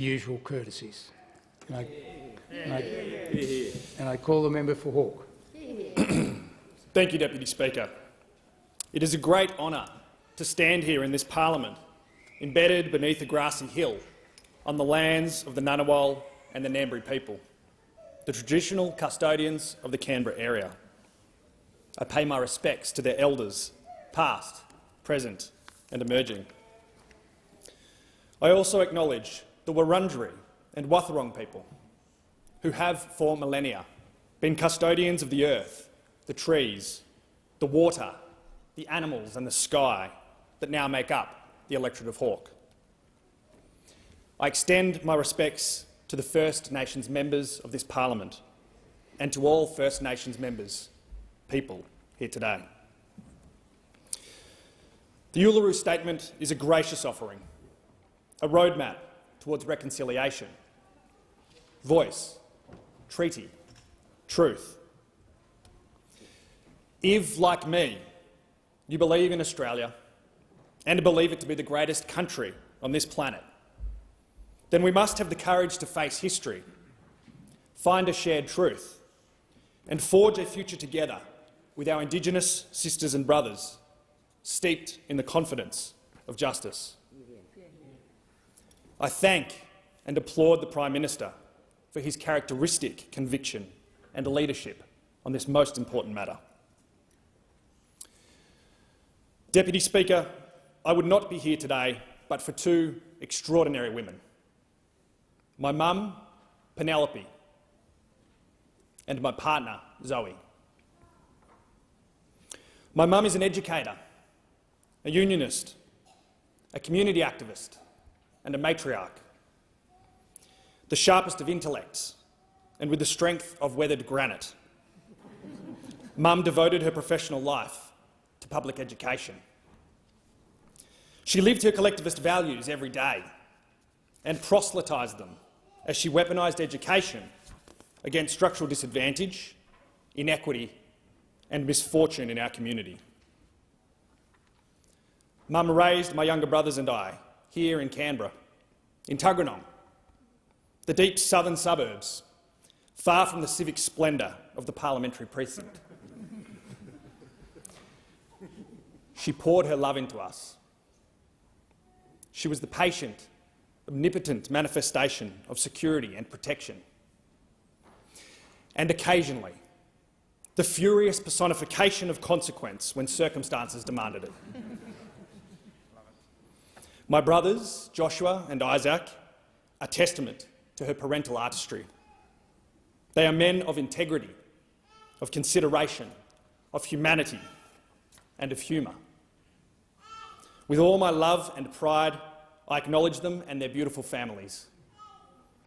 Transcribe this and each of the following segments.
usual courtesies. And I call the member for Hawke. Thank you, Deputy Speaker. It is a great honour to stand here in this parliament, embedded beneath a grassy hill, on the lands of the Ngunnawal and the Ngambri people, the traditional custodians of the Canberra area. I pay my respects to their elders, past, present and emerging. I also acknowledge the Wurundjeri and Wathaurong people, who have for millennia been custodians of the earth, the trees, the water, the animals and the sky that now make up the electorate of Hawke. I extend my respects to the First Nations members of this parliament and to all First Nations people here today. The Uluru Statement is a gracious offering, a roadmap towards reconciliation, voice, treaty, truth. If, like me, you believe in Australia and believe it to be the greatest country on this planet, then we must have the courage to face history, find a shared truth, and forge a future together with our Indigenous sisters and brothers, steeped in the confidence of justice. I thank and applaud the Prime Minister for his characteristic conviction and leadership on this most important matter. Deputy Speaker, I would not be here today but for two extraordinary women. My mum, Penelope, and my partner, Zoe. My mum is an educator, a unionist, a community activist and a matriarch. The sharpest of intellects and with the strength of weathered granite. Mum devoted her professional life to public education. She lived her collectivist values every day and proselytised them as she weaponised education against structural disadvantage, inequity and misfortune in our community. Mum raised my younger brothers and I here in Canberra, in Tuggeranong, the deep southern suburbs, far from the civic splendour of the parliamentary precinct. She poured her love into us. She was the patient, omnipotent manifestation of security and protection. And occasionally, the furious personification of consequence when circumstances demanded it. My brothers, Joshua and Isaac, are testament to her parental artistry. They are men of integrity, of consideration, of humanity and of humour. With all my love and pride, I acknowledge them and their beautiful families.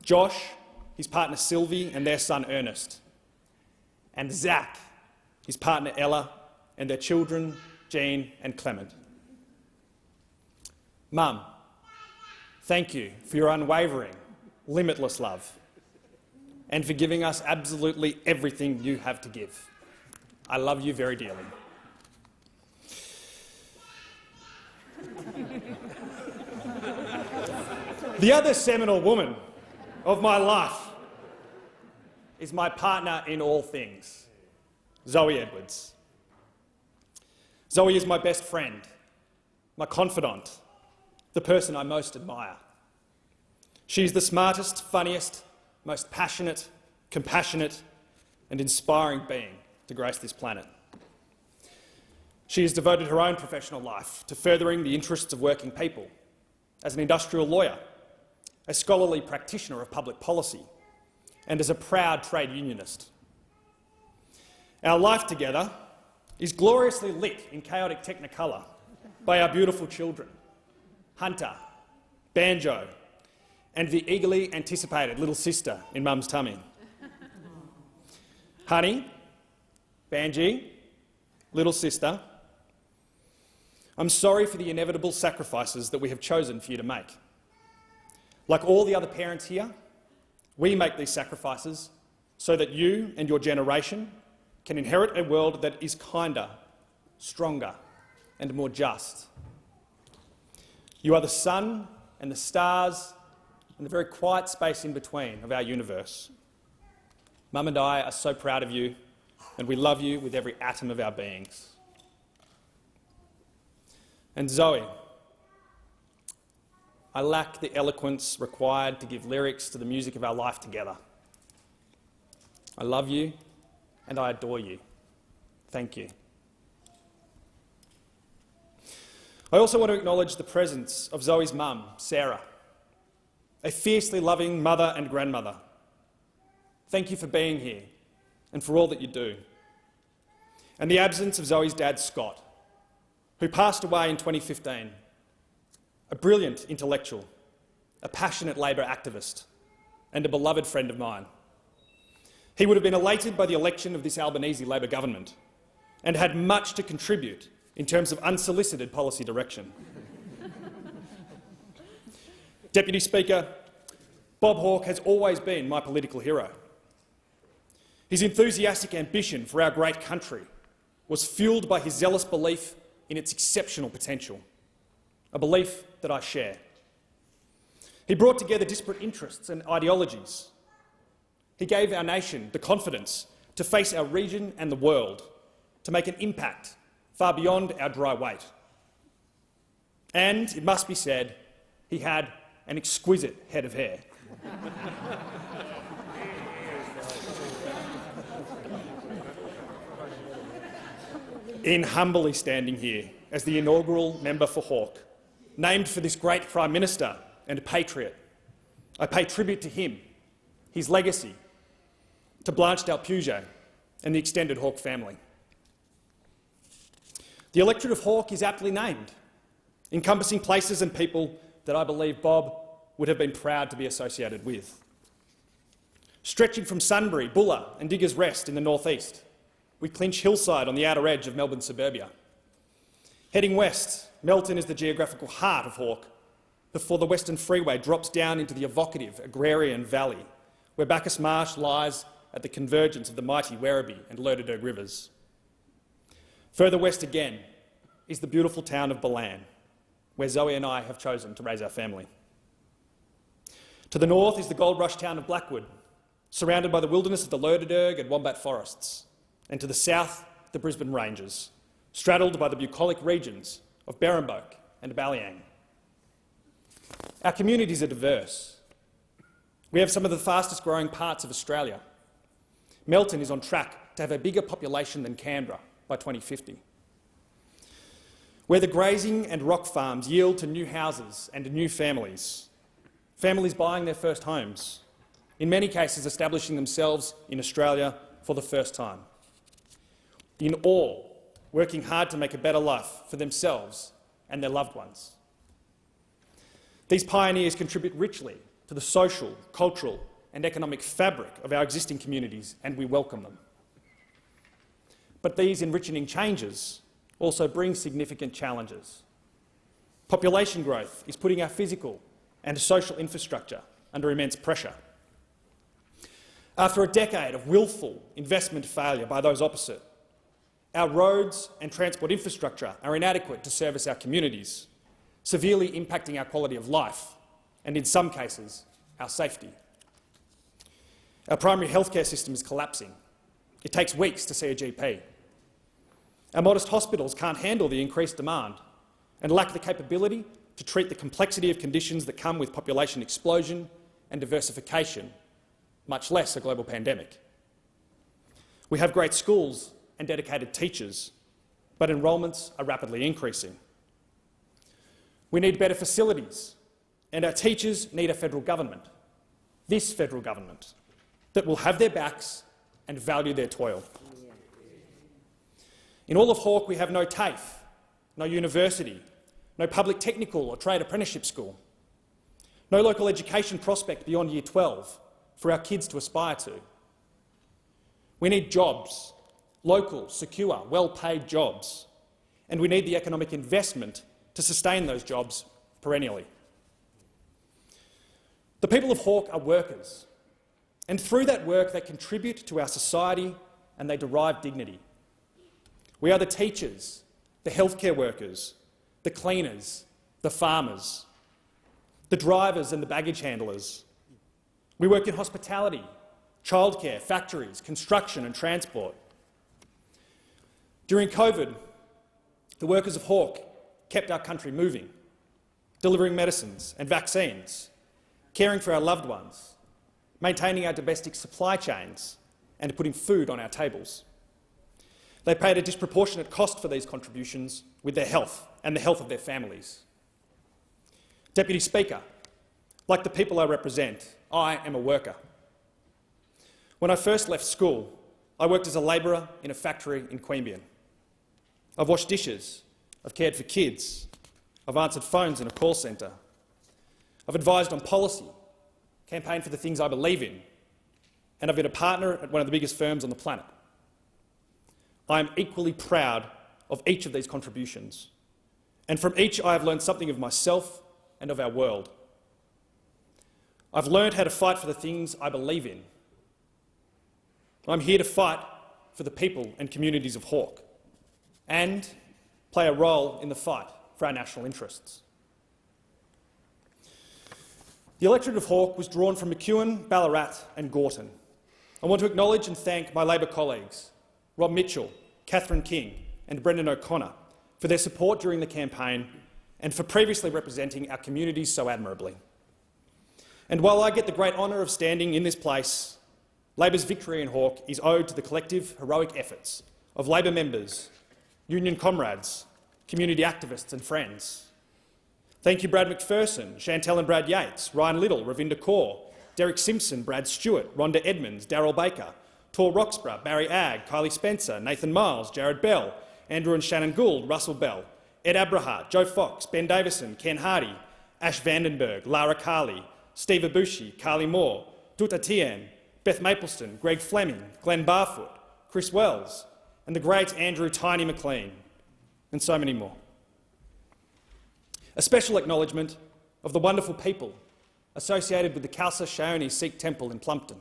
Josh, his partner Sylvie and their son Ernest, and Zach, his partner Ella and their children Jean and Clement. Mum, thank you for your unwavering, limitless love and for giving us absolutely everything you have to give. I love you very dearly. The other seminal woman of my life is my partner in all things, Zoe Edwards. Zoe is my best friend, my confidant, the person I most admire. She's the smartest, funniest, most passionate, compassionate and inspiring being to grace this planet. She has devoted her own professional life to furthering the interests of working people, as an industrial lawyer, a scholarly practitioner of public policy and as a proud trade unionist. Our life together is gloriously lit in chaotic technicolor by our beautiful children, Hunter, Banjo, and the eagerly anticipated little sister in Mum's tummy. Honey, Banji, little sister, I'm sorry for the inevitable sacrifices that we have chosen for you to make. Like all the other parents here, we make these sacrifices so that you and your generation can inherit a world that is kinder, stronger and more just. You are the sun and the stars and the very quiet space in between of our universe. Mum and I are so proud of you, and we love you with every atom of our beings. And Zoe, I lack the eloquence required to give lyrics to the music of our life together. I love you and I adore you. Thank you. I also want to acknowledge the presence of Zoe's mum, Sarah, a fiercely loving mother and grandmother. Thank you for being here and for all that you do. And the absence of Zoe's dad, Scott, who passed away in 2015, a brilliant intellectual, a passionate Labor activist, and a beloved friend of mine. He would have been elated by the election of this Albanese Labor government and had much to contribute in terms of unsolicited policy direction. Deputy Speaker, Bob Hawke has always been my political hero. His enthusiastic ambition for our great country was fuelled by his zealous belief in its exceptional potential, a belief that I share. He brought together disparate interests and ideologies. He gave our nation the confidence to face our region and the world, to make an impact far beyond our dry weight. And, it must be said, he had an exquisite head of hair. In humbly standing here as the inaugural member for Hawke, named for this great Prime Minister and a patriot, I pay tribute to him, his legacy, to Blanche Dalpuget and the extended Hawke family. The electorate of Hawke is aptly named, encompassing places and people that I believe Bob would have been proud to be associated with. Stretching from Sunbury, Bulla and Diggers Rest in the northeast, with Clinch Hillside on the outer edge of Melbourne suburbia. Heading west, Melton is the geographical heart of Hawke, before the Western Freeway drops down into the evocative agrarian valley, where Bacchus Marsh lies at the convergence of the mighty Werribee and Lerderderg rivers. Further west again is the beautiful town of Ballan, where Zoe and I have chosen to raise our family. To the north is the gold rush town of Blackwood, surrounded by the wilderness of the Lerderderg and Wombat forests, and to the south, the Brisbane Ranges, straddled by the bucolic regions of Berrimboke and Ballyang. Our communities are diverse. We have some of the fastest growing parts of Australia. Melton is on track to have a bigger population than Canberra by 2050. Where the grazing and rock farms yield to new houses and new families, families buying their first homes, in many cases establishing themselves in Australia for the first time. In all, working hard to make a better life for themselves and their loved ones. These pioneers contribute richly to the social, cultural and economic fabric of our existing communities, and we welcome them. But these enriching changes also bring significant challenges. Population growth is putting our physical and social infrastructure under immense pressure. After a decade of willful investment failure by those opposite, our roads and transport infrastructure are inadequate to service our communities, severely impacting our quality of life and, in some cases, our safety. Our primary healthcare system is collapsing. It takes weeks to see a GP. Our modest hospitals can't handle the increased demand and lack the capability to treat the complexity of conditions that come with population explosion and diversification, much less a global pandemic. We have great schools and dedicated teachers, but enrolments are rapidly increasing. We need better facilities, and our teachers need a federal government, this federal government, that will have their backs and value their toil. In all of Hawke, we have no TAFE, no university, no public technical or trade apprenticeship school, no local education prospect beyond Year 12 for our kids to aspire to. We need jobs, local, secure, well-paid jobs, and we need the economic investment to sustain those jobs perennially. The people of Hawke are workers, and through that work they contribute to our society and they derive dignity. We are the teachers, the healthcare workers, the cleaners, the farmers, the drivers and the baggage handlers. We work in hospitality, childcare, factories, construction and transport. During COVID, the workers of Hawke kept our country moving, delivering medicines and vaccines, caring for our loved ones, maintaining our domestic supply chains and putting food on our tables. They paid a disproportionate cost for these contributions with their health and the health of their families. Deputy Speaker, like the people I represent, I am a worker. When I first left school, I worked as a labourer in a factory in Queanbeyan. I've washed dishes, I've cared for kids, I've answered phones in a call centre, I've advised on policy, campaigned for the things I believe in, and I've been a partner at one of the biggest firms on the planet. I am equally proud of each of these contributions, and from each I have learned something of myself and of our world. I've learned how to fight for the things I believe in. I'm here to fight for the people and communities of Hawke and play a role in the fight for our national interests. The electorate of Hawke was drawn from McEwen, Ballarat and Gorton. I want to acknowledge and thank my Labor colleagues, Rob Mitchell, Catherine King and Brendan O'Connor, for their support during the campaign and for previously representing our communities so admirably. And while I get the great honour of standing in this place, Labor's victory in Hawke is owed to the collective heroic efforts of Labor members, union comrades, community activists and friends. Thank you Brad McPherson, Chantel and Brad Yates, Ryan Little, Ravinda Kaur, Derek Simpson, Brad Stewart, Rhonda Edmonds, Daryl Baker, Tor Roxburgh, Barry Agg, Kylie Spencer, Nathan Miles, Jared Bell, Andrew and Shannon Gould, Russell Bell, Ed Abrahart, Joe Fox, Ben Davison, Ken Hardy, Ash Vandenberg, Lara Carley, Steve Abushi, Carly Moore, Tuta Tien, Beth Mapleston, Greg Fleming, Glenn Barfoot, Chris Wells, and the great Andrew Tiny McLean, and so many more. A special acknowledgement of the wonderful people associated with the Khalsa Shaoni Sikh Temple in Plumpton,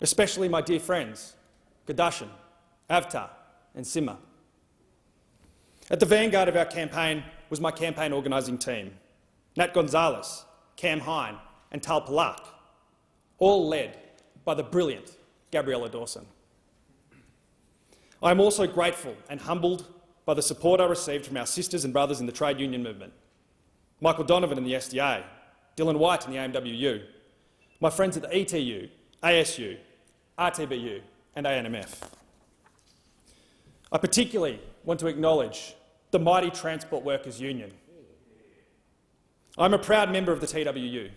especially my dear friends, Gadashan, Avtar and Sima. At the vanguard of our campaign was my campaign organising team, Nat Gonzalez, Cam Hine and Tal Palak, all led by the brilliant Gabriella Dawson. I am also grateful and humbled by the support I received from our sisters and brothers in the trade union movement, Michael Donovan in the SDA, Dylan White in the AMWU, my friends at the ETU, ASU, RTBU and ANMF. I particularly want to acknowledge the mighty Transport Workers Union. I'm a proud member of the TWU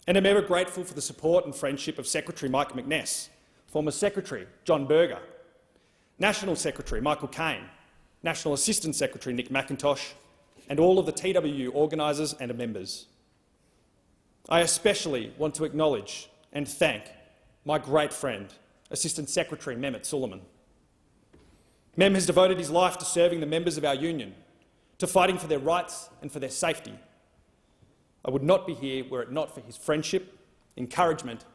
and am ever grateful for the support and friendship of Secretary Mike McNess, former Secretary John Berger, National Secretary Michael Cain, National Assistant Secretary Nick McIntosh, and all of the TWU organisers and members. I especially want to acknowledge and thank my great friend, Assistant Secretary Mehmet Suleiman. Mem has devoted his life to serving the members of our union, to fighting for their rights and for their safety. I would not be here were it not for his friendship, encouragement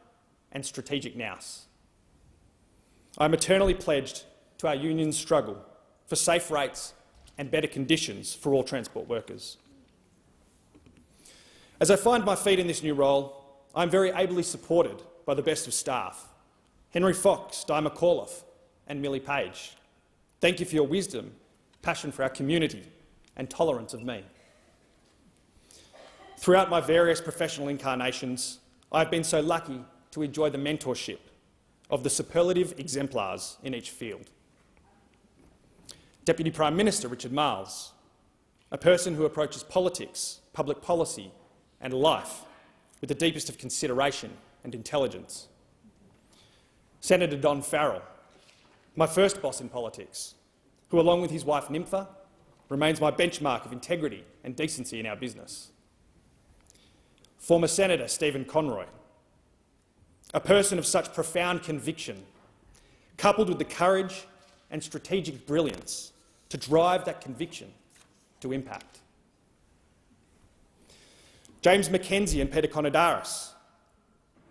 and strategic nous. I am eternally pledged to our union's struggle for safe rates and better conditions for all transport workers. As I find my feet in this new role, I am very ably supported by the best of staff, Henry Fox, Di McAuliffe and Millie Page. Thank you for your wisdom, passion for our community and tolerance of me. Throughout my various professional incarnations, I have been so lucky to enjoy the mentorship of the superlative exemplars in each field. Deputy Prime Minister Richard Marles, a person who approaches politics, public policy and life with the deepest of consideration and intelligence. Senator Don Farrell, my first boss in politics, who along with his wife Nympha remains my benchmark of integrity and decency in our business. Former Senator Stephen Conroy, a person of such profound conviction, coupled with the courage and strategic brilliance to drive that conviction to impact. James Mackenzie and Peter Konadaris,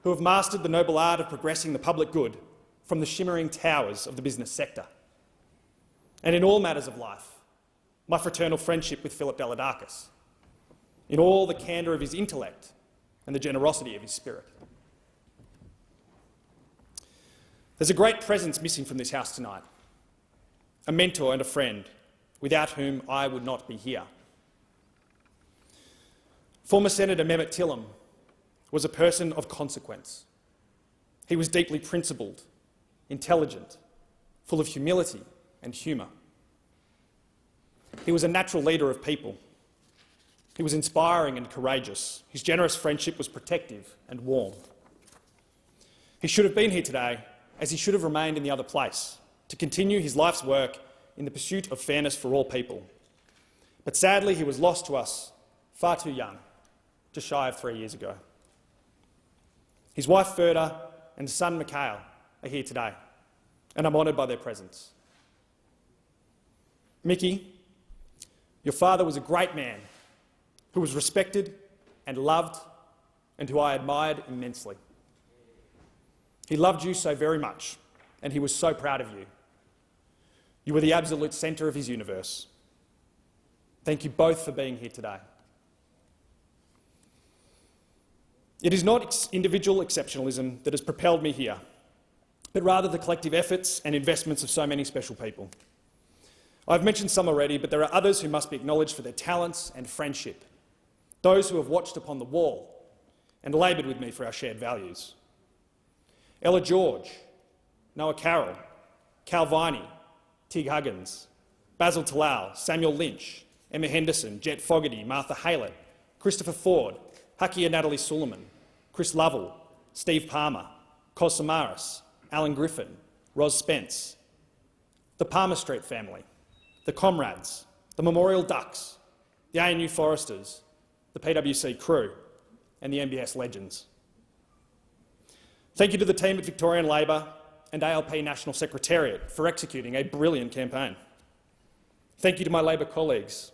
who have mastered the noble art of progressing the public good from the shimmering towers of the business sector. And in all matters of life, my fraternal friendship with Philip Dalidakis. in all the candour of his intellect and the generosity of his spirit. There's a great presence missing from this house tonight, a mentor and a friend, without whom I would not be here. Former Senator Mehmet Tillam was a person of consequence. He was deeply principled, intelligent, full of humility and humour. He was a natural leader of people. He was inspiring and courageous. His generous friendship was protective and warm. He should have been here today, as he should have remained in the other place, to continue his life's work in the pursuit of fairness for all people. But sadly, he was lost to us far too young, just shy of 3 years ago. His wife Ferda and son Mikhail are here today, and I'm honoured by their presence. Mickey, your father was a great man who was respected and loved and who I admired immensely. He loved you so very much, and he was so proud of you. You were the absolute centre of his universe. Thank you both for being here today. It is not individual exceptionalism that has propelled me here, but rather the collective efforts and investments of so many special people. I've mentioned some already, but there are others who must be acknowledged for their talents and friendship, those who have watched upon the wall and laboured with me for our shared values. Ella George, Noah Carroll, Cal Viney, Tig Huggins, Basil Talal, Samuel Lynch, Emma Henderson, Jet Fogarty, Martha Haylett, Christopher Ford, Hakia Natalie Suleiman, Chris Lovell, Steve Palmer, Cos Samaras, Alan Griffin, Ros Spence, the Palmer Street family, the Comrades, the Memorial Ducks, the ANU Foresters, the PwC crew, and the MBS legends. Thank you to the team at Victorian Labor and ALP National Secretariat for executing a brilliant campaign. Thank you to my Labor colleagues,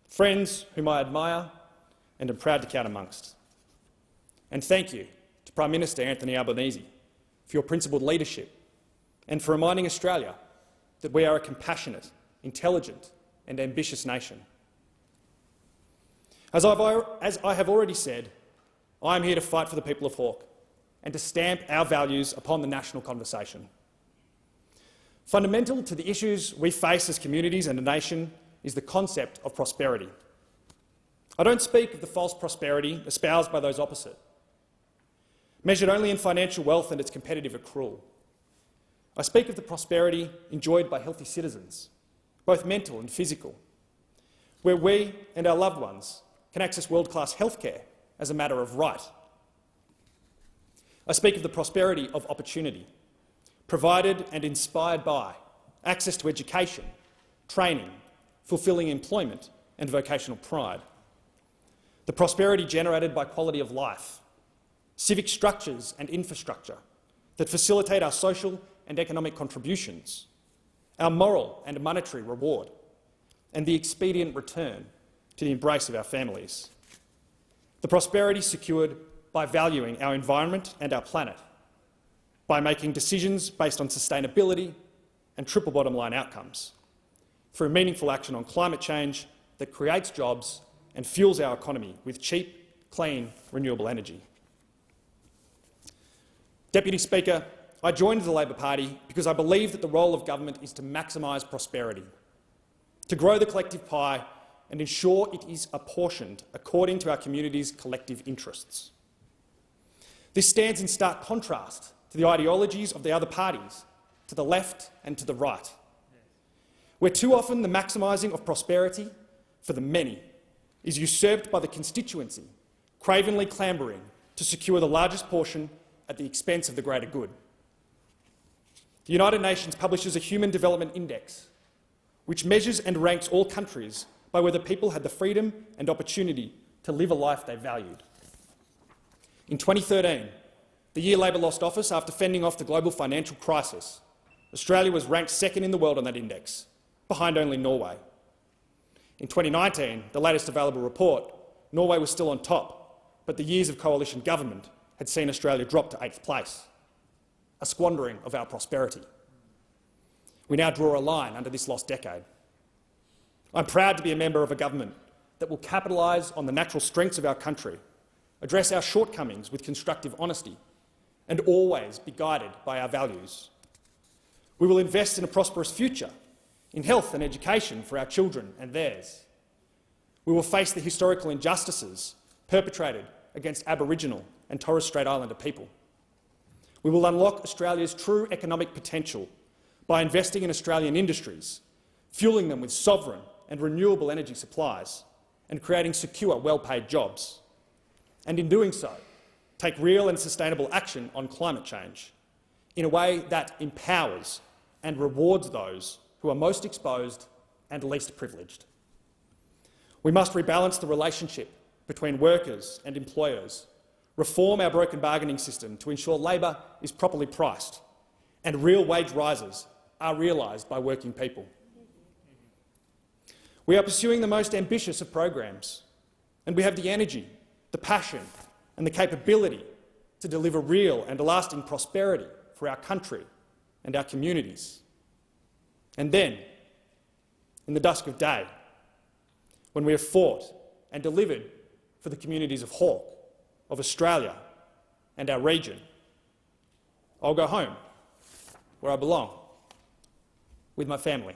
friends whom I admire and am proud to count amongst. And thank you to Prime Minister Anthony Albanese for your principled leadership and for reminding Australia that we are a compassionate, intelligent and ambitious nation. As I have already said, I am here to fight for the people of Hawke and to stamp our values upon the national conversation. Fundamental to the issues we face as communities and a nation is the concept of prosperity. I don't speak of the false prosperity espoused by those opposite, measured only in financial wealth and its competitive accrual. I speak of the prosperity enjoyed by healthy citizens, both mental and physical, where we and our loved ones can access world-class healthcare as a matter of right. I speak of the prosperity of opportunity, provided and inspired by access to education, training, fulfilling employment and vocational pride. The prosperity generated by quality of life, civic structures and infrastructure that facilitate our social and economic contributions, our moral and monetary reward, and the expedient return to the embrace of our families. The prosperity secured by valuing our environment and our planet, by making decisions based on sustainability and triple bottom line outcomes, through meaningful action on climate change that creates jobs and fuels our economy with cheap, clean, renewable energy. Deputy Speaker, I joined the Labor Party because I believe that the role of government is to maximise prosperity, to grow the collective pie and ensure it is apportioned according to our community's collective interests. This stands in stark contrast to the ideologies of the other parties, to the left and to the right, where too often the maximising of prosperity for the many is usurped by the constituency, cravenly clambering to secure the largest portion at the expense of the greater good. The United Nations publishes a Human Development Index, which measures and ranks all countries by whether people had the freedom and opportunity to live a life they valued. In 2013, the year Labor lost office after fending off the global financial crisis, Australia was ranked second in the world on that index, behind only Norway. In 2019, the latest available report, Norway was still on top, but the years of coalition government had seen Australia drop to 8th place, a squandering of our prosperity. We now draw a line under this lost decade. I'm proud to be a member of a government that will capitalise on the natural strengths of our country, address our shortcomings with constructive honesty, and always be guided by our values. We will invest in a prosperous future, in health and education for our children and theirs. We will face the historical injustices perpetrated against Aboriginal and Torres Strait Islander people. We will unlock Australia's true economic potential by investing in Australian industries, fuelling them with sovereign and renewable energy supplies, and creating secure, well-paid jobs. And in doing so, take real and sustainable action on climate change in a way that empowers and rewards those who are most exposed and least privileged. We must rebalance the relationship between workers and employers, reform our broken bargaining system to ensure labour is properly priced and real wage rises are realised by working people. We are pursuing the most ambitious of programs, and we have the energy, the passion and the capability to deliver real and lasting prosperity for our country and our communities. And then, in the dusk of day, when we have fought and delivered for the communities of Hawke, of Australia and our region, I'll go home, where I belong, with my family.